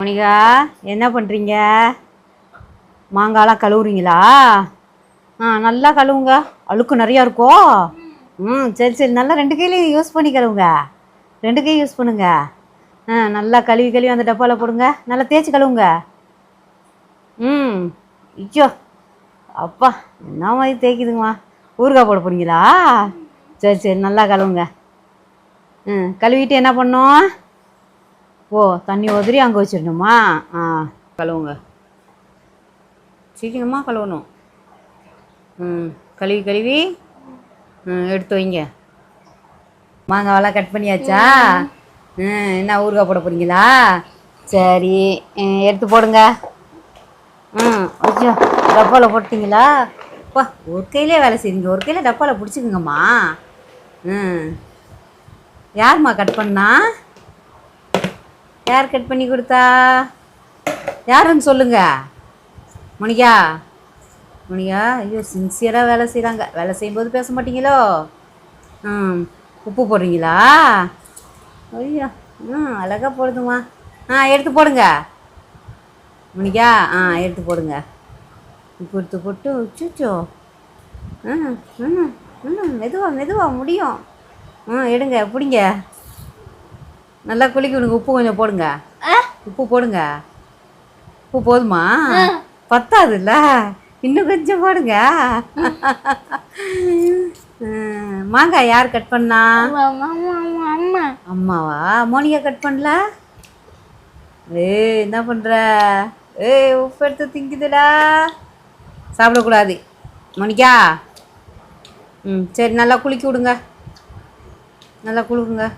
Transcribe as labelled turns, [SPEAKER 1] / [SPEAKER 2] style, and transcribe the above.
[SPEAKER 1] Monica, என்ன பண்ணுறீங்க? மாங்காய்லாம் கழுவுறீங்களா? நல்லா கழுவுங்க. அழுக்கு நிறையா இருக்கோ? சரி சரி, நல்லா 2 கையிலையும் யூஸ் பண்ணி கழுவுங்க. 2 கை யூஸ் பண்ணுங்க. நல்லா கழுவி கழுவி அந்த டப்பாவில் போடுங்க. நல்லா தேய்ச்சி கழுவுங்க. ஐயோ அப்பா, என்ன மாதிரி தேய்க்குதுங்கம்மா. ஊறுகாய் போட போகிறீங்களா? சரி சரி, நல்லா கழுவுங்க. கழுவிட்டு என்ன பண்ணோம்? ஓ, தண்ணி உதிரி அங்கே வச்சிடணுமா? கழுவுங்க. சீக்கிரமாக கழுவணும். கழுவி கழுவி எடுத்து வைங்க. மாங்காவெல்லாம் கட் பண்ணியாச்சா? என்ன ஊறுகாய் போட போகிறீங்களா? சரி, எடுத்து போடுங்க. ஐயோ, டப்பாவில் போட்டிங்களா? அப்பா, ஒரு கையிலே வேலை செய்யுங்க, ஒரு கையில் டப்பாவில் பிடிச்சிக்குங்கம்மா. யார்ம்மா கட் பண்ணா? யார் கட் பண்ணி கொடுத்தா? யாருன்னு சொல்லுங்க. மோனிகா, மோனிகா, ஐயோ சின்சியராக வேலை செய்கிறாங்க. வேலை செய்யும்போது பேச மாட்டீங்களோ? உப்பு போடுறீங்களா? ஐயோ, அழகாக போடுதுமா. எடுத்து போடுங்க மோனிகா. எடுத்து போடுங்க. உப்பு எடுத்து போட்டு உச்சுச்சோ. மெதுவாக மெதுவாக முடியும். எடுங்க, பிடிங்க. நல்லா குளிக்க விடுங்க. உப்பு கொஞ்சம் போடுங்க. உப்பு போடுங்க. உப்பு போதுமா? பத்தாதுல்ல, இன்னும் கொஞ்சம் போடுங்க. மாங்காய் யார் கட் பண்ணா? அம்மாவா? மோனிகா கட் பண்ணல? என்ன பண்ணுற? உப்பு எடுத்து திங்குதுடா. சாப்பிடக்கூடாது மோனிகா. சரி, நல்லா குளிக்க விடுங்க. நல்லா குளிக்குங்க.